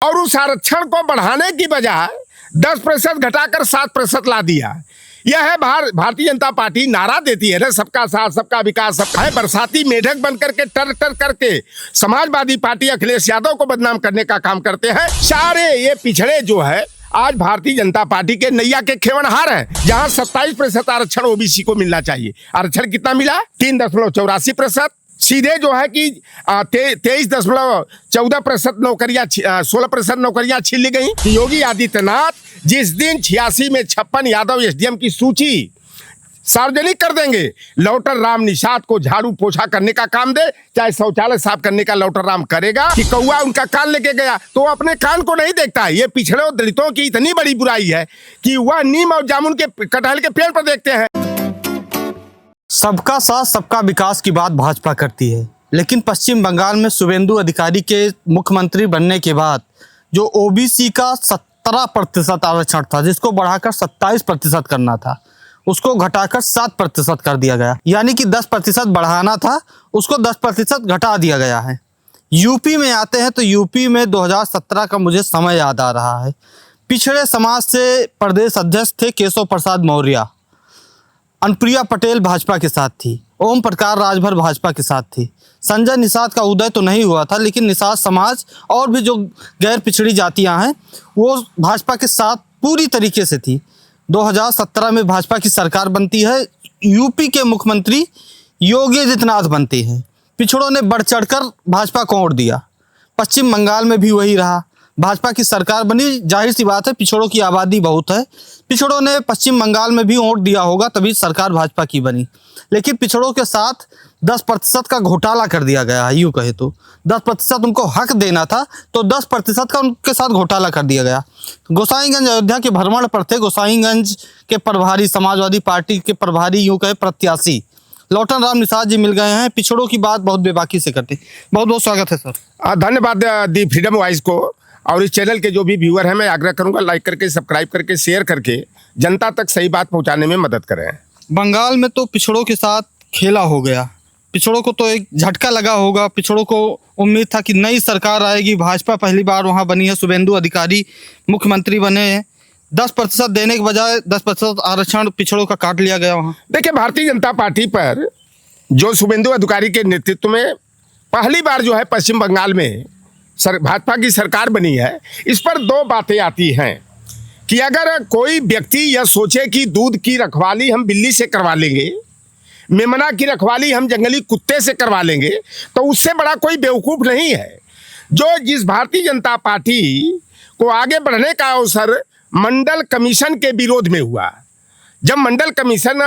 और उस आरक्षण को बढ़ाने की बजाय 10% घटाकर 7% ला दिया। यह है भारतीय जनता पार्टी नारा देती है ना, सबका साथ सबका विकास। सबका है बरसाती मेढक बन करके टर करके समाजवादी पार्टी अखिलेश यादव को बदनाम करने का काम करते हैं। सारे ये पिछड़े जो है आज भारतीय जनता पार्टी के नैया के खेवनहार हैं। जहां 27% आरक्षण ओबीसी को मिलना चाहिए, आरक्षण कितना मिला? 3.84%। सीधे जो है कि 23.14% नौकरियां 16% नौकरियां छीन ली गई। योगी आदित्यनाथ जिस दिन 86 में 56 यादव एसडीएम की सूची सार्वजनिक कर देंगे, लौटर राम निषाद को झाड़ू पोछा करने का काम दे, चाहे शौचालय साफ करने का लौटर राम करेगा। कि कौआ उनका कान लेके गया तो वो अपने कान को नहीं देखता है। ये पिछड़े और दलितों की इतनी बड़ी बुराई है कि वह नीम और जामुन के कटहल के पेड़ पर देखते हैं। सबका साथ सबका विकास की बात भाजपा करती है, लेकिन पश्चिम बंगाल में शुभेंदु अधिकारी के मुख्यमंत्री बनने के बाद जो ओबीसी का 17% आरक्षण था, जिसको बढ़ाकर 27% करना था, उसको घटाकर 7% कर दिया गया। यानी कि 10% बढ़ाना था, उसको 10% घटा दिया गया है। यूपी में आते हैं तो यूपी में 2017 का मुझे समय याद आ रहा है। पिछड़े समाज से प्रदेश अध्यक्ष थे केशव प्रसाद मौर्य, अनुप्रिया पटेल भाजपा के साथ थी, ओम प्रकाश राजभर भाजपा के साथ थी। संजय निषाद का उदय तो नहीं हुआ था, लेकिन निषाद समाज और भी जो गैर पिछड़ी जातियां हैं वो भाजपा के साथ पूरी तरीके से थी। 2017 में भाजपा की सरकार बनती है, यूपी के मुख्यमंत्री योगी आदित्यनाथ बनते हैं। पिछड़ों ने बढ़ चढ़कर भाजपा को वोट दिया। पश्चिम बंगाल में भी वही रहा, भाजपा की सरकार बनी। जाहिर सी बात है, पिछड़ों की आबादी बहुत है, पिछड़ों ने पश्चिम बंगाल में भी वोट दिया होगा, तभी सरकार भाजपा की बनी। लेकिन पिछड़ों के साथ 10% का घोटाला कर दिया गया है। यूँ कहे तो 10% उनको हक देना था, तो 10% का उनके साथ घोटाला कर दिया गया। गोसाईगंज अयोध्या के भ्रमण पर थे। गोसाईगंज के प्रभारी, समाजवादी पार्टी के प्रभारी, यूँ कहे प्रत्याशी लौटन राम निषाद जी मिल गए हैं। पिछड़ों की बात बहुत बेबाकी से करते। बहुत बहुत स्वागत है सर। धन्यवाद दी फ्रीडम वॉइस को। और इस चैनल के जो भी व्यूअर हैं, मैं आग्रह करूंगा लाइक करके, सब्सक्राइब करके, शेयर करके जनता तक सही बात पहुंचाने में मदद करें। बंगाल में तो पिछड़ों के साथ खेला हो गया। पिछड़ों को तो एक झटका लगा होगा। पिछड़ों को उम्मीद था कि नई सरकार आएगी, भाजपा पहली बार वहां बनी है, शुभेंदु अधिकारी मुख्यमंत्री बने हैं। 10% देने के बजाय 10% आरक्षण पिछड़ों का काट लिया गया वहाँ। देखिए, भारतीय जनता पार्टी पर जो शुभेंदु अधिकारी के नेतृत्व में पहली बार जो है पश्चिम बंगाल में भाजपा की सरकार बनी है, इस पर दो बातें आती हैं कि अगर कोई व्यक्ति यह सोचे कि दूध की रखवाली हम बिल्ली से करवा लेंगे, मेमना की रखवाली हम जंगली कुत्ते से करवा लेंगे, तो उससे बड़ा कोई बेवकूफ़ नहीं है। जो जिस भारतीय जनता पार्टी को आगे बढ़ने का अवसर मंडल कमीशन के विरोध में हुआ, जब मंडल कमीशन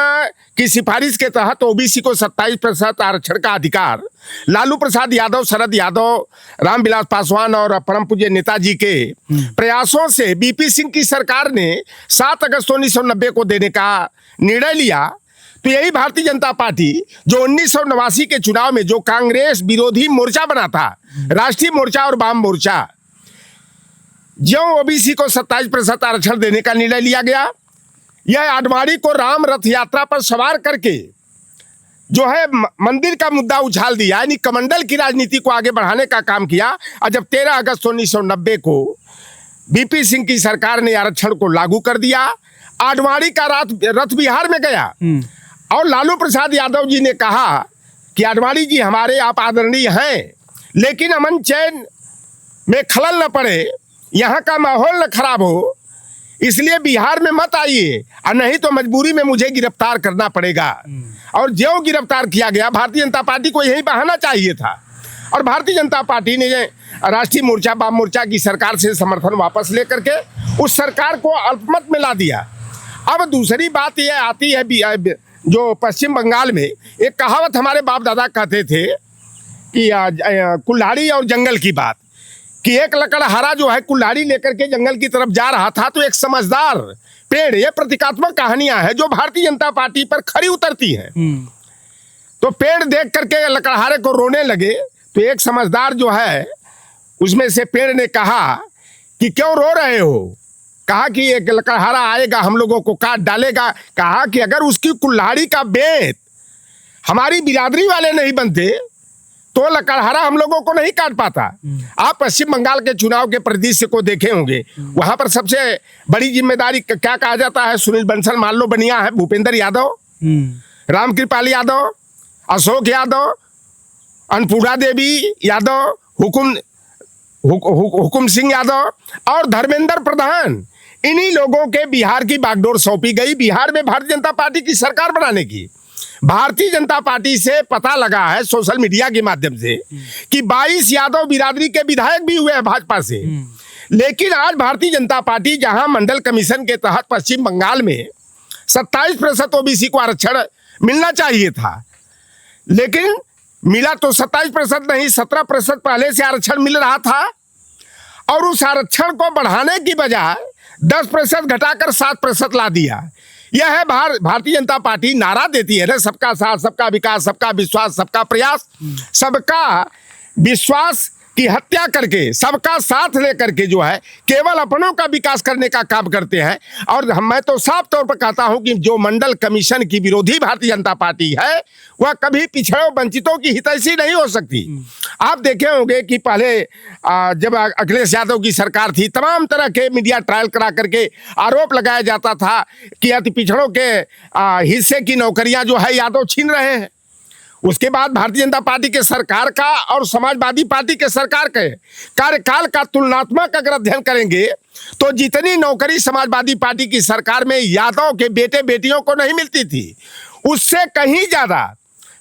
की सिफारिश के तहत ओबीसी को 27% आरक्षण का अधिकार लालू प्रसाद यादव, शरद यादव, रामविलास पासवान और परम पूज्य नेताजी के प्रयासों से बीपी सिंह की सरकार ने 7 अगस्त 1990 को देने का निर्णय लिया, तो यही भारतीय जनता पार्टी जो 1989 के चुनाव में जो कांग्रेस विरोधी मोर्चा बना था, राष्ट्रीय मोर्चा और वाम मोर्चा, जो ओबीसी को 27% आरक्षण देने का निर्णय लिया गया, यह आडवाणी को राम रथ यात्रा पर सवार करके जो है मंदिर का मुद्दा उछाल दिया, यानी कमंडल की राजनीति को आगे बढ़ाने का काम किया। और जब 13 अगस्त 1990 को बीपी सिंह की सरकार ने आरक्षण को लागू कर दिया, आडवाणी का रथ बिहार में गया और लालू प्रसाद यादव जी ने कहा कि आडवाणी जी हमारे आप आदरणीय हैं, लेकिन अमन चैन में खलल न पड़े, यहाँ का माहौल न खराब हो, इसलिए बिहार में मत आइए, और नहीं तो मजबूरी में मुझे गिरफ्तार करना पड़ेगा। और जो गिरफ्तार किया गया, भारतीय जनता पार्टी को यही बहाना चाहिए था, और भारतीय जनता पार्टी ने राष्ट्रीय मोर्चा, वाम मोर्चा की सरकार से समर्थन वापस लेकर के उस सरकार को अल्पमत में ला दिया। अब दूसरी बात यह आती है, जो पश्चिम बंगाल में एक कहावत हमारे बाप दादा कहते थे कि कुल्हाड़ी और जंगल की बात, कि एक लकड़हारा जो है कुल्हाड़ी लेकर के जंगल की तरफ जा रहा था, तो एक समझदार पेड़, ये प्रतीकात्मक कहानियां हैं जो भारतीय जनता पार्टी पर खरी उतरती हैं। तो पेड़ देख करके लकड़हारे को रोने लगे, तो एक समझदार जो है उसमें से पेड़ ने कहा कि क्यों रो रहे हो? कहा कि एक लकड़हारा आएगा, हम लोगों को काट डालेगा। कहा कि अगर उसकी कुल्हाड़ी का बेंत हमारी बिरादरी वाले नहीं बनते तो लकड़हारा हम लोगों को नहीं काट पाता। आप पश्चिम बंगाल के चुनाव के परिदृश्य को देखे होंगे, वहां पर सबसे बड़ी जिम्मेदारी क्या कहा जाता है? सुनील बंसल मान लो बनिया है, भूपेंद्र यादव, रामकृपाल यादव, अशोक यादव, अन्नपूर्णा देवी यादव, हुकुम सिंह यादव और धर्मेंद्र प्रधान। इन्हीं लोगों के बिहार की बागडोर सौंपी गई, बिहार में भारतीय जनता पार्टी की सरकार बनाने की। भारतीय जनता पार्टी से पता लगा है सोशल मीडिया के माध्यम से कि 22 यादव बिरादरी के विधायक भी हुए हैं भाजपा से। लेकिन आज भारतीय जनता पार्टी जहां मंडल कमीशन के तहत पश्चिम बंगाल में 27% ओबीसी को आरक्षण मिलना चाहिए था, लेकिन मिला तो 27% नहीं, 17% पहले से आरक्षण मिल रहा था। और उस आरक्षण को बढ़ाने की बजाय 10% घटाकर 7% ला दिया। यह है भारतीय जनता पार्टी नारा देती है ना, सबका साथ, सबका विकास, सबका विश्वास, सबका प्रयास। सबका विश्वास की हत्या करके, सबका साथ लेकर के जो है केवल अपनों का विकास करने का काम करते हैं। और मैं तो साफ तौर पर कहता हूं कि जो मंडल कमीशन की विरोधी भारतीय जनता पार्टी है वह कभी पिछड़ों वंचितों की हितैषी नहीं हो सकती। आप देखे होंगे कि पहले जब अखिलेश यादव की सरकार थी, तमाम तरह के मीडिया ट्रायल करा करके आरोप लगाया जाता था कि अति पिछड़ों के हिस्से की नौकरियां जो है यादव छीन रहे हैं। उसके बाद भारतीय जनता पार्टी के सरकार का और समाजवादी पार्टी के सरकार के कार्यकाल का तुलनात्मक अगर अध्ययन करेंगे तो जितनी नौकरी समाजवादी पार्टी की सरकार में यादव के बेटे बेटियों को नहीं मिलती थी, उससे कहीं ज्यादा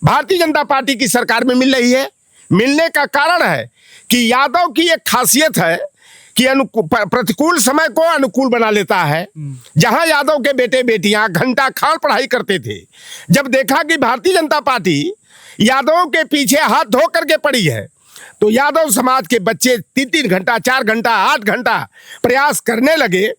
भारतीय जनता पार्टी की सरकार में मिल रही है। मिलने का कारण है कि यादव की एक खासियत है कि प्रतिकूल समय को अनुकूल बना लेता है। जहां यादव के बेटे बेटियां घंटा खान पढ़ाई करते थे, जब देखा कि भारतीय जनता पार्टी यादवों के पीछे हाथ धो करके पड़ी है, तो यादव समाज के बच्चे 3-3 घंटा, 4 घंटा, 8 घंटा प्रयास करने लगे।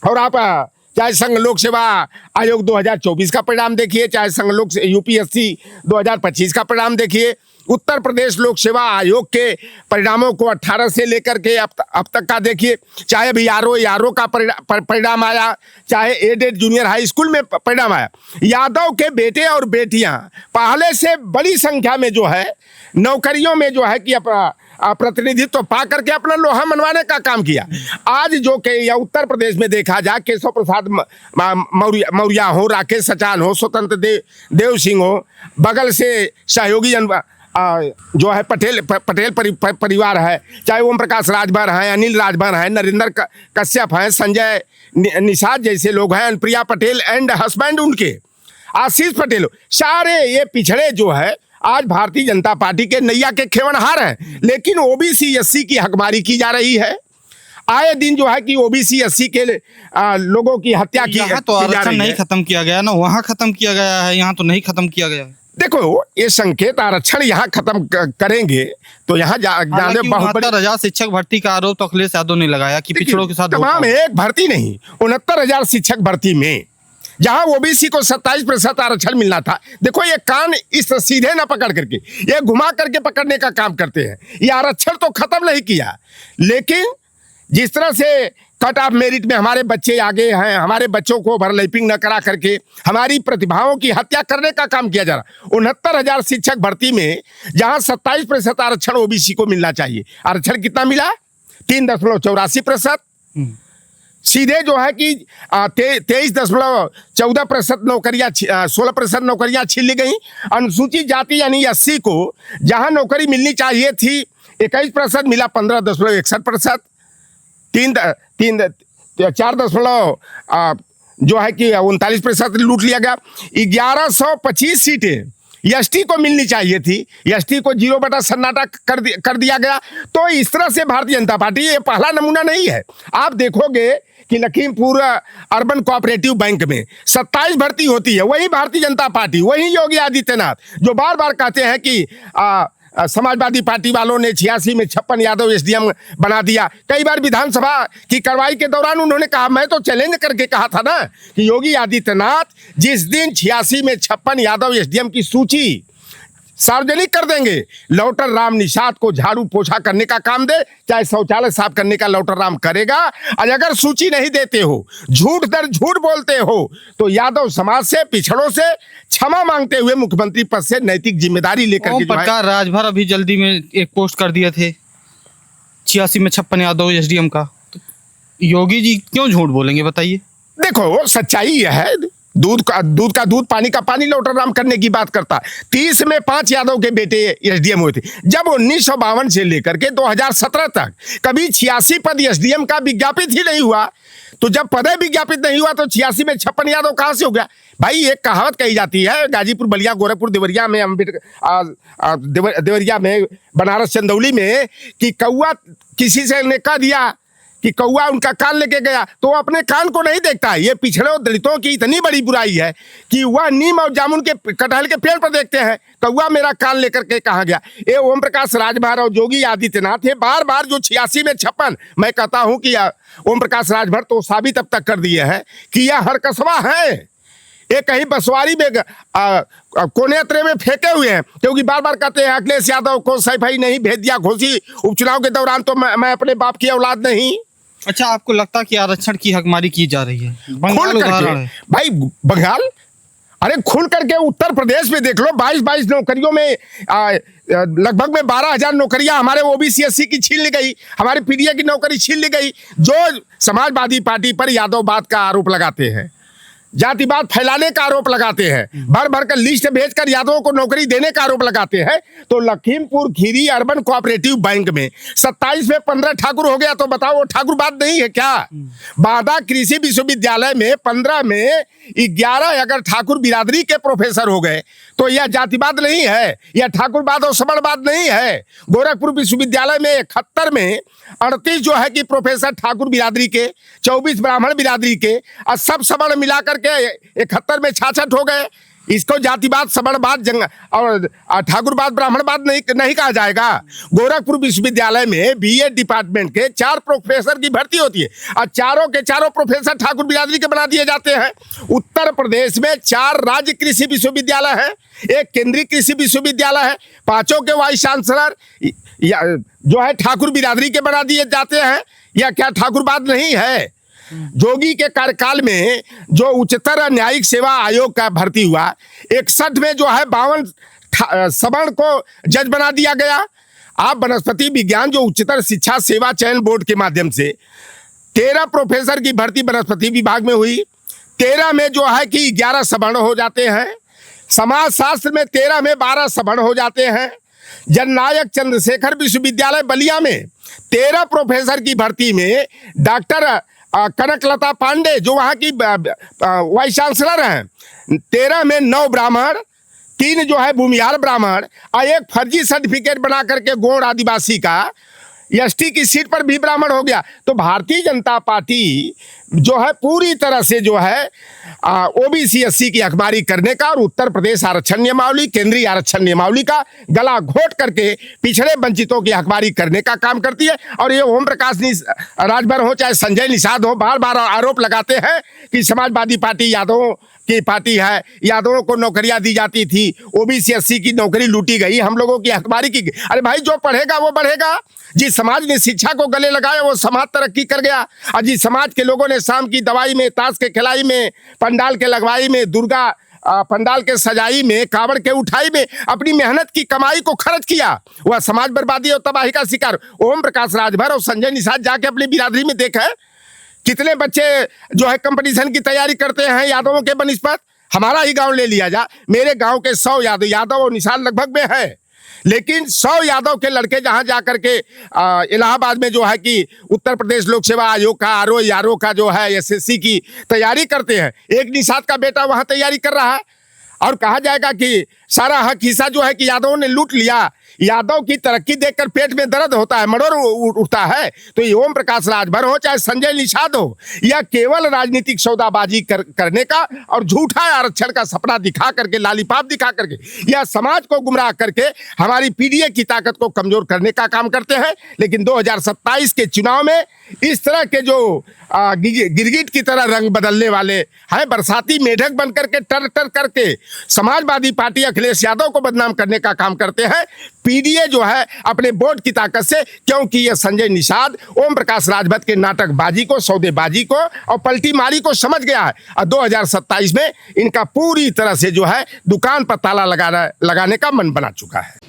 और आप चाहे संघ लोक सेवा आयोग 2024 का परिणाम देखिए, चाहे संघ लोक यूपीएससी 2025 का परिणाम देखिए, उत्तर प्रदेश लोक सेवा आयोग के परिणामों को 18 से लेकर के अब तक का देखिए, चाहे अभी यारो का परिणाम आया, चाहे एडेड जूनियर हाई स्कूल में परिणाम आया। यादव के बेटे और बेटियां पहले से बड़ी संख्या में जो है नौकरियों में जो है कि प्रतिनिधित्व पा करके अपना लोहा मनवाने का काम किया। आज जो के या उत्तर प्रदेश में देखा जाए, केशव प्रसाद मौर्य हो, राकेश सचान हो, स्वतंत्र देव सिंह हो, बगल से सहयोगी जो है पटेल परिवार है, चाहे ओम प्रकाश राजभर हैं, अनिल राजभर हैं, नरेंद्र कश्यप हैं, संजय निषाद जैसे लोग हैं, अनुप्रिया पटेल एंड हस्बैंड उनके आशीष पटेल, सारे ये पिछड़े जो है आज भारतीय जनता पार्टी के नैया के खेवनहार हैं। लेकिन ओबीसी एससी की हकमारी की जा रही है। आए दिन जो है कि ओबीसी एससी के लोगों की हत्या की तो आरक्षण नहीं खत्म किया गया ना, वहाँ खत्म किया गया है, यहाँ तो नहीं खत्म किया गया है। देखो, ये संकेत आरक्षण यहाँ खत्म करेंगे तो यहाँ जाने बहुत बड़ी 69,000 शिक्षक भर्ती का आरोप तो अखिलेश यादव ने लगाया कि पिछड़ों के साथ तमाम एक भर्ती नहीं, 69,000 शिक्षक भर्ती में जहां ओबीसी को 27% आरक्षण मिलना था। देखो, ये कान इस सीधे ना पकड़ करके, ये घुमा करके पकड़ने का काम करते हैं। ये आरक्षण तो खत्म नहीं किया, लेकिन जिस तरह से कट ऑफ मेरिट में हमारे बच्चे आगे हैं, हमारे बच्चों को ओवरलैपिंग न करा करके हमारी प्रतिभाओं की हत्या करने का काम किया जा रहा। 69,000 शिक्षक भर्ती में जहां 27% आरक्षण ओबीसी को मिलना चाहिए, आरक्षण कितना मिला? 3.84%। सीधे जो है कि 23.14% नौकरियां, 16% नौकरियां छीन ली गई। अनुसूचित जाति यानी एससी को जहां नौकरी मिलनी चाहिए थी 21% मिला, 15.61%। 4 जो है कि 39% लूट लिया गया। 1125 सीटें एसटी को मिलनी चाहिए थी, एसटी को 0 बटा सन्नाटा कर दिया गया। तो इस तरह से भारतीय जनता पार्टी, ये पहला नमूना नहीं है। आप देखोगे कि लखीमपुर अर्बन कोऑपरेटिव बैंक में 27 भर्ती होती है, वही भारतीय जनता पार्टी, वही योगी आदित्यनाथ जो बार बार कहते हैं कि समाजवादी पार्टी वालों ने 86 में 56 यादव एसडीएम बना दिया। कई बार विधानसभा की कार्रवाई के दौरान उन्होंने कहा, मैं तो चैलेंज करके कहा था ना कि योगी आदित्यनाथ जिस दिन 86 में 56 यादव एसडीएम की सूची सार्वजनिक कर देंगे। लौटर राम निषाद को झाड़ू पोछा करने का काम दे, चाहे शौचालय साफ करने का लौटर राम करेगा। और अगर सूची नहीं देते हो, झूठ दर झूठ बोलते हो, तो यादव समाज से, पिछड़ों से क्षमा मांगते हुए मुख्यमंत्री पद से नैतिक जिम्मेदारी लेकर ओम के जो है, प्रकाश राजभर अभी जल्दी में एक पोस्ट कर दिए थे 86 में 56 यादव एसडीएम का। तो योगी जी क्यों झूठ बोलेंगे बताइए? देखो सच्चाई यह है, दूध का दूध, पानी का पानी लौटर राम करने की बात करता। 30 में 5 यादव के बेटे एसडीएम हुए थे। जब 1952 से लेकर के 2017 तक कभी 86 पद एसडीएम का विज्ञापित ही नहीं हुआ। तो जब पद विज्ञापित नहीं हुआ तो 86 में 56 यादव कहां से हो गया? भाई एक कहावत कही जाती है, गाजीपुर, बलिया, गोरखपुर, देवरिया में, देवरिया में, बनारस, चंदौली में, कि कौआ किसी से ने कह दिया कि कौआ उनका कान लेके गया, तो वो अपने कान को नहीं देखता है। ये पिछड़े और दलितों की इतनी बड़ी बुराई है कि वह नीम और जामुन के, कटहल के पेड़ पर देखते हैं, कौआ मेरा कान लेकर के कहाँ गया। ये ओम प्रकाश राजभर और योगी आदित्यनाथ, ये बार बार जो 86 में 56, मैं कहता हूं कि ओम प्रकाश राजभर तो साबित अब तक कर दिए हैं कि यह हर कसबा है। ये कहीं बसवारी में कोनेत्रे में फेंके हुए हैं, क्योंकि बार बार कहते हैं अखिलेश यादव को सैफई नहीं भेज दिया घोसी उपचुनाव के दौरान, तो मैं अपने बाप की औलाद नहीं। अच्छा, आपको लगता है कि आरक्षण की हकमारी की जा रही है? बंगाल उदाहरण है भाई, बंगाल, अरे खुल करके उत्तर प्रदेश में देख लो, 22 नौकरियों में लगभग में 12,000 नौकरियां हमारे ओबीसी एससी की छीन ली गई, हमारे पीडीए की नौकरी छीन ली गई। जो समाजवादी पार्टी पर यादववाद का आरोप लगाते हैं, जातिवाद फैलाने का आरोप लगाते हैं, भर भर कर लिस्ट भेजकर यादवों को नौकरी देने का आरोप लगाते हैं, तो Lakhimpur Kheri urban cooperative bank में 27 में 15 ठाकुर हो गया, तो बताओ वो ठाकुरवाद नहीं है क्या? बांदा कृषि विश्वविद्यालय में 15 में 11 अगर ठाकुर बिरादरी के प्रोफेसर हो गए, तो यह जातिवाद नहीं है, यह ठाकुरवाद और सवर्णवाद नहीं है। गोरखपुर विश्वविद्यालय में 71 में 38 जो है कि प्रोफेसर ठाकुर बिरादरी के, 24 ब्राह्मण बिरादरी के, और सब सवर्ण मिलाकर के 71 में 66 हो गए। इसको जातिवाद, सवर्णवाद और ठाकुरवाद, ब्राह्मणवाद नहीं कहा जाएगा। गोरखपुर विश्वविद्यालय में बीए डिपार्टमेंट के 4 प्रोफेसर की भर्ती होती है और चारों के चारों प्रोफेसर ठाकुर बिरादरी के बना दिए जाते हैं। उत्तर प्रदेश में 4 राज्य कृषि विश्वविद्यालय है, 1 केंद्रीय कृषि विश्वविद्यालय है, 5 के वाइस चांसलर जो है ठाकुर बिरादरी के बना दिए जाते हैं। यह क्या ठाकुरवाद नहीं है? जोगी के कार्यकाल में जो उच्चतर न्यायिक सेवा आयोग का भर्ती हुआ, 61 में जो है 52 सवर्ण को जज बना दिया गया। आप वनस्पति विज्ञान जो उच्चतर शिक्षा सेवा चयन बोर्ड के माध्यम से 13 प्रोफेसर की भर्ती वनस्पति विभाग में हुई, 13 में जो है कि 11 सवर्ण हो जाते हैं। समाज शास्त्र में 13 में 12 सवर्ण हो जाते हैं। जननायक चंद्रशेखर विश्वविद्यालय बलिया में 13 प्रोफेसर की भर्ती में डॉक्टर कनकलता पांडे जो वहाँ की वाइस चांसलर हैं, 13 में 9 ब्राह्मण, 3 जो है भूमिहार ब्राह्मण, और 1 फर्जी सर्टिफिकेट बना करके गौड़ आदिवासी का एसटी की सीट पर भी ब्राह्मण हो गया। तो भारतीय जनता पार्टी जो है पूरी तरह से जो है ओबीसी एससी की अखबारी करने का और उत्तर प्रदेश आरक्षण नियमावली, केंद्रीय आरक्षण नियमावली का गला घोट करके पिछड़े वंचितों की अखबारी करने का काम करती है। और ये ओम प्रकाश राजभर हो चाहे संजय निषाद हो, बार बार आरोप लगाते हैं कि समाजवादी पार्टी यादवों की पार्टी है, यादवों को नौकरियां दी जाती थी, ओबीसी एससी की नौकरी लूटी गई, हम लोगों की अखबारी की। अरे भाई, जो पढ़ेगा वो बढ़ेगा। जिस समाज ने शिक्षा को गले लगाया वो समाज तरक्की कर गया, और जिस समाज के लोगों ने शाम की दवाई में, ताश के खिलाई में, पंडाल के लगवाई में, दुर्गा पंडाल के सजाई में, कावड़ के उठाई में अपनी मेहनत की कमाई को खर्च किया, वह समाज बर्बादी और तबाही का शिकार। ओम प्रकाश राजभर और संजय निषाद जाके अपनी बिरादरी में देखा कितने बच्चे जो है कंपटीशन की तैयारी करते हैं यादवों के बनिस्पत। हमारा ही गांव ले लिया जा, मेरे गांव के 100 यादव और निषाद लगभग में है, लेकिन 100 यादव के लड़के जहां जाकर के इलाहाबाद में जो है कि उत्तर प्रदेश लोक सेवा आयोग का आरओ का जो है एसएससी की तैयारी करते हैं, एक निषाद का बेटा वहां तैयारी कर रहा है। और कहा जाएगा कि सारा हक हिस्सा जो है कि यादवों ने लूट लिया, यादव की तरक्की देखकर पेट में दर्द होता है, मरोड़ उठता है। तो ये ओम प्रकाश राजभर हो चाहे संजय निषाद हो, या केवल राजनीतिक सौदाबाजी करने का और झूठा आरक्षण का सपना दिखा करके, लालीपाप दिखा करके, या समाज को गुमराह करके हमारी पीडीए की ताकत को कमजोर करने का काम करते हैं। लेकिन 2027 के चुनाव में इस तरह के जो गिरगिट की तरह रंग बदलने वाले हैं, बरसाती मेढक बनकर के टर टर करके समाजवादी पार्टी अखिलेश यादव को बदनाम करने का काम करते हैं। पीडीए जो है अपने वोट की ताकत से, क्योंकि ये संजय निषाद ओम प्रकाश राजभर के नाटकबाजी को, सौदेबाजी को और पलटी मारी को समझ गया है, और 2027 में इनका पूरी तरह से जो है दुकान पर ताला लगाने का मन बना चुका है।